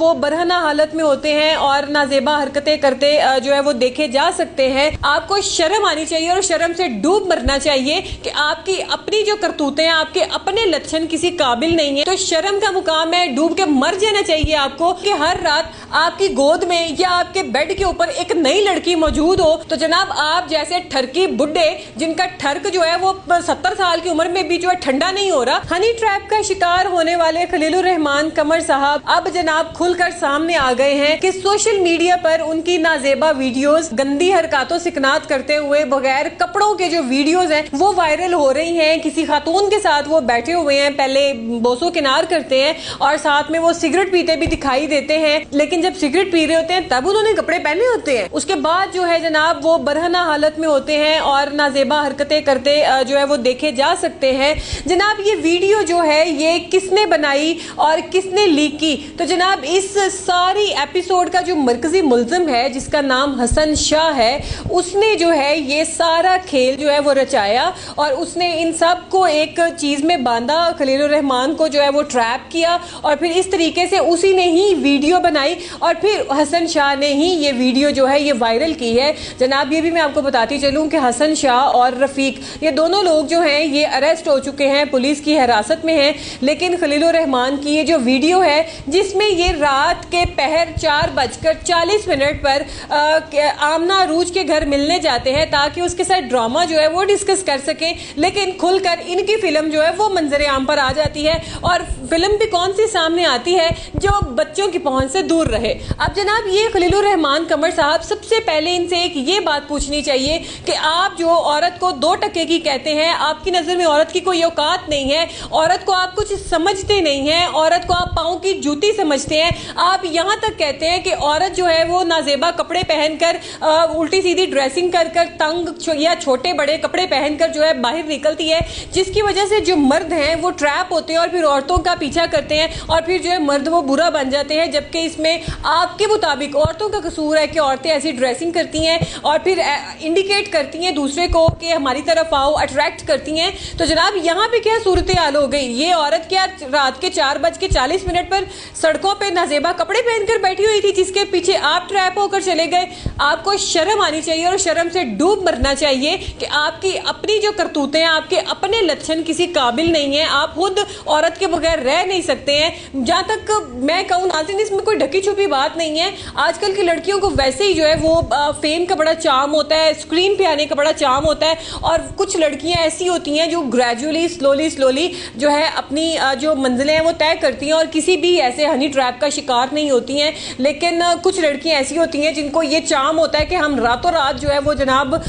वो बरहना हालत में होते हैं और नाजेबा हरकतें करते जो है वो देखे जा सकते हैं। आपको शर्म आनी चाहिए और शर्म से डूब मरना चाहिए कि आपकी अपनी जो करतूतें हैं, आपके अपने लक्षण किसी काबिल नहीं है। तो शर्म का मुकाम है, डूब के मर जाना चाहिए आपको कि हर रात आपकी गोद में या आपके बेड के ऊपर एक नई लड़की मौजूद हो। तो जनाब आप जैसे ठरकी बुड्ढे जिनका ठर्क जो है वो 70 साल की उम्र में भी जो है ठंडा नहीं हो रहा, हनी ट्रैप का शिकार होने वाले खलीलुर रहमान कमर साहब अब जनाब खुलकर सामने आ गए हैं कि सोशल मीडिया पर उनकी नाजेबा वीडियोस, गंदी हरकतों सिकनात करते हुए बगैर कपड़ों के जो वीडियोस हैं वो वायरल हो रही हैं। किसी खातून के साथ वो बैठे हुए हैं, पहले बोसो किनार करते हैं और साथ में वो सिगरेट पीते भी दिखाई देते हैं, लेकिन जब सिगरेट पी रहे होते हैं तब उन्होंने कपड़े पहने होते हैं। उसके बाद जो है जनाब वो बरहना हालत में होते हैं और नाजेबा हरकतें करते जो है वो देखे जा सकते हैं। जनाब ये वीडियो जो है ये किसने बनाई और किसने लीक की? तो जनाब इस सारी एपिसोड का जो मरकजी मुल्जिम है जिसका नाम हसन शाह है, उसने जो है ये सारा खेल जो है वो रचाया और उसने इन सब को एक चीज में बांधा। खलीलुर रहमान को जो है वो ट्रैप किया और फिर इस तरीके से उसी ने ही वीडियो बनाई और फिर हसन शाह ने ही ये वीडियो जो है ये वायरल की है। जनाब ये भी मैं आपको बताती चलूं कि हसन शाह और रफीक ये दोनों लोग जो हैं ये अरेस्ट हो चुके हैं, पुलिस की हिरासत में हैं। लेकिन खलीलुर रहमान की ये जो वीडियो है जिसमें ये रात के पहर 4:40 पर आमना अरूज के घर मिलने जाते हैं ताकि उसके साथ ड्रामा जो है वो डिस्कस कर सकें, लेकिन खुलकर इनकी फिल्म जो है वो मंजर आम पर आ जाती है और फिल्म भी कौन सी सामने आती है जो बच्चों की पहुंच से दूर रहे। अब जनाब ये खलीलुर रहमान कमर साहब, सबसे पहले इनसे एक ये बात पूछनी चाहिए कि आप जो औरत को 2 टके की कहते हैं, आपकी नजर में औरत की कोई औकात नहीं है, औरत को आप कुछ समझते नहीं हैं, औरत को आप पाँव की जूती समझते हैं। आप यहाँ तक कहते हैं कि औरत जो है वो नाजेबा कपड़े पहनकर उल्टी सीधी ड्रेसिंग कर कर तंग या छोटे बड़े कपड़े पहनकर जो है बाहर निकलती है, जिसकी वजह से जो मर्द हैं वो ट्रैप होते हैं और फिर औरतों का पीछा करते हैं और फिर जो है मर्द वो बुरा बन जाते हैं। जबकि इसमें आपके मुताबिक औरतों का कसूर है कि औरतें ऐसी ड्रेसिंग करती हैं और फिर इंडिकेट करती हैं दूसरे को कि हमारी तरफ आओ, अट्रैक्ट करती हैं। तो जनाब यहाँ पे क्या सूरत हाल हो गई? ये औरत क्या रात के 4:40 पर सड़कों पे नाजेबा कपड़े पहनकर बैठी हुई थी जिसके पीछे आप ट्रैप होकर चले गए? आपको शर्म आनी चाहिए और शर्म से डूब मरना चाहिए कि आपकी अपनी जो करतूतें हैं, आपके अपने लक्षण किसी काबिल नहीं है। आप खुद औरत के बगैर रह नहीं सकते हैं। जहां तक मैं कहूँ नाज़रीन, इसमें कोई ढकी छुपी बात नहीं है। आजकल की लड़कियों को वैसे ही जो है वो फेम का बड़ा चार्म होता है, स्क्रीन पे आने का बड़ा चार्म होता है और कुछ लड़कियां ऐसी होती हैं जो ग्रेजुअली स्लोली जो है अपनी जो मंजिलें हैं वो तय करती हैं और किसी भी ऐसे हनी ट्रैप का शिकार नहीं होती हैं। लेकिन कुछ लड़कियां ऐसी होती हैं जिनको ये चार्म होता है कि हम रातों रात जो है वो जनाब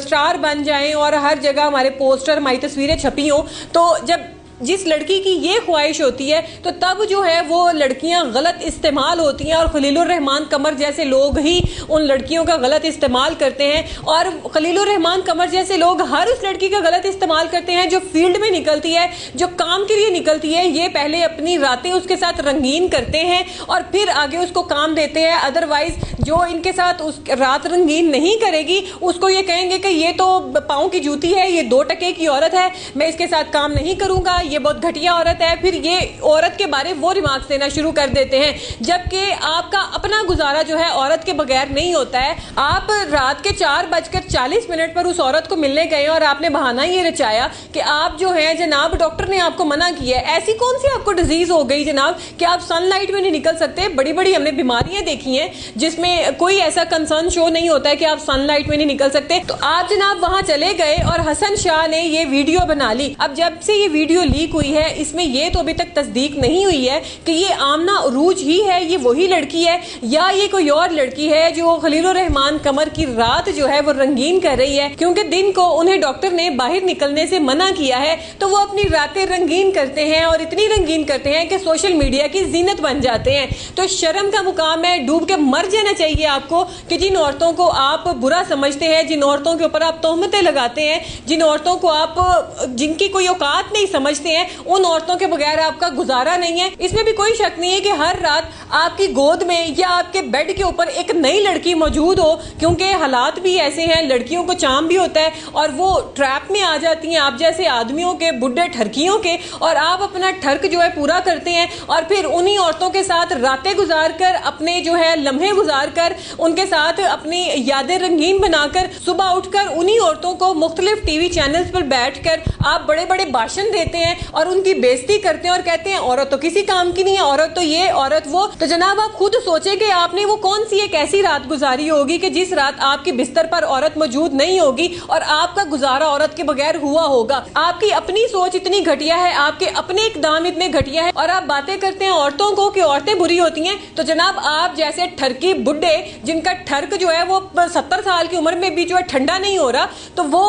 स्टार बन जाएं और हर जगह हमारे पोस्टर, हमारी तस्वीरें छपी हों। तो जब जिस लड़की की ये ख्वाहिश होती है तो तब जो है वो लड़कियां गलत इस्तेमाल होती हैं और खलीलुर रहमान कमर जैसे लोग ही उन लड़कियों का गलत इस्तेमाल करते हैं। और खलीलुर रहमान कमर जैसे लोग हर उस लड़की का गलत इस्तेमाल करते हैं जो फील्ड में निकलती है, जो काम के लिए निकलती है। ये पहले अपनी रातें उसके साथ रंगीन करते हैं और फिर आगे उसको काम देते हैं। अदरवाइज जो इनके साथ उस रात रंगीन नहीं करेगी उसको ये कहेंगे कि ये तो पाँव की जूती है, ये 2 टके की औरत है, मैं इसके साथ काम नहीं करूंगा, ये बहुत घटिया औरत है। फिर ये औरत के बारे वो रिमार्क्स देना शुरू कर देते हैं, जबकि आपका अपना गुजारा जो है औरत के बगैर नहीं होता है। आप रात के 4:40 पर उस औरत को मिलने गए और आपने बहाना ये रचाया कि आप जो है जनाब डॉक्टर ने आपको मना किया है। ऐसी कौन सी आपको डिजीज हो गई जनाब कि आप सनलाइट में नहीं निकल सकते? बड़ी बड़ी हमने बीमारियां देखी हैं जिसमें कोई ऐसा कंसर्न शो नहीं होता है कि आप सनलाइट में नहीं निकल सकते। तो आप जनाब वहां चले गए और हसन शाह ने ये वीडियो बना ली। अब जब से ये वीडियो लीक हुई है इसमें ये तो अभी तक तस्दीक नहीं हुई है कि ये आमना अरूज ही है, ये वही लड़की है या ये कोई और लड़की है जो खलीलुर रहमान कमर की रात जो है वो रंगीन कर रही है। क्योंकि दिन को उन्हें डॉक्टर ने बाहर निकलने से मना किया है तो वो अपनी रातें रंगीन करते हैं और इतनी रंगीन करते हैं कि सोशल मीडिया की जीनत बन जाते हैं। तो शर्म का मुकाम है, डूब के मर जाना चाहिए आपको कि जिन औरतों को आप बुरा समझते हैं, जिन औरतों के ऊपर आप तोहमतें लगाते हैं, जिन औरतों को आप जिनकी कोई औकात नहीं समझते समझते हैं, उन औरतों के बगैर आपका गुजारा नहीं है। इसमें भी कोई शक नहीं है कि हर रात आपकी गोद में या आपके बेड के ऊपर एक नई लड़की मौजूद हो, क्योंकि हालात भी ऐसे हैं, लड़कियों को चाम भी होता है और वो ट्रैप में आ जाती हैं आप जैसे आदमियों के, बुढ़े ठरकियों के, और आप अपना ठर्क जो है पूरा करते हैं और फिर उन्हीं औरतों के साथ रातें गुजार कर, अपने जो है लम्हे गुजार कर, उनके साथ अपनी यादें रंगीन बनाकर सुबह उठकर उन्हीं औरतों को मुख्तलिफ टीवी चैनल्स पर बैठकर आप बड़े बड़े भाषण देते हैं और उनकी बेइज्जती करते हैं और कहते हैं औरत तो किसी काम की नहीं है, औरत तो ये, औरत वो। तो जनाब आप खुद सोचे कि आपने वो कौन सी एक ऐसी रात गुजारी होगी कि जिस रात आपके बिस्तर पर औरत मौजूद नहीं होगी और आपका गुजारा औरत के बगैर हुआ होगा। आपकी अपनी सोच इतनी घटिया है, आपके अपने इकदाम इतने घटिया है और आप बातें करते हैं औरतों को कि औरतें बुरी होती हैं। तो जनाब आप जैसे ठरकी बुढ़े जिनका ठर्क जो है वो 70 साल की उम्र में भी जो है ठंडा नहीं हो रहा, तो वो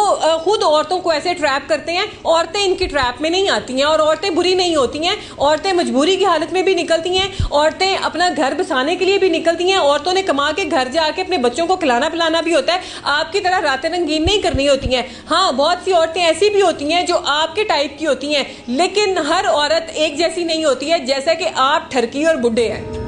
खुद औरतों को ऐसे ट्रैप करते हैं। औरतें इनकी ट्रैप में नहीं आती हैं और औरतें बुरी नहीं होती हैं। औरतें मजबूरी की हालत में भी निकलती हैं, औरतें अपना घर बसाने के लिए भी निकलती हैं, औरतों ने कमा के घर जाके अपने बच्चों को खिलाना पिलाना भी होता है। आपकी तरह रातें रंगीन नहीं करनी होती हैं। हाँ, बहुत सी औरतें ऐसी भी होती हैं जो आपके टाइप की होती हैं, लेकिन हर औरत एक जैसी नहीं होती है, जैसा कि आप ठरकी और बुढ़े हैं।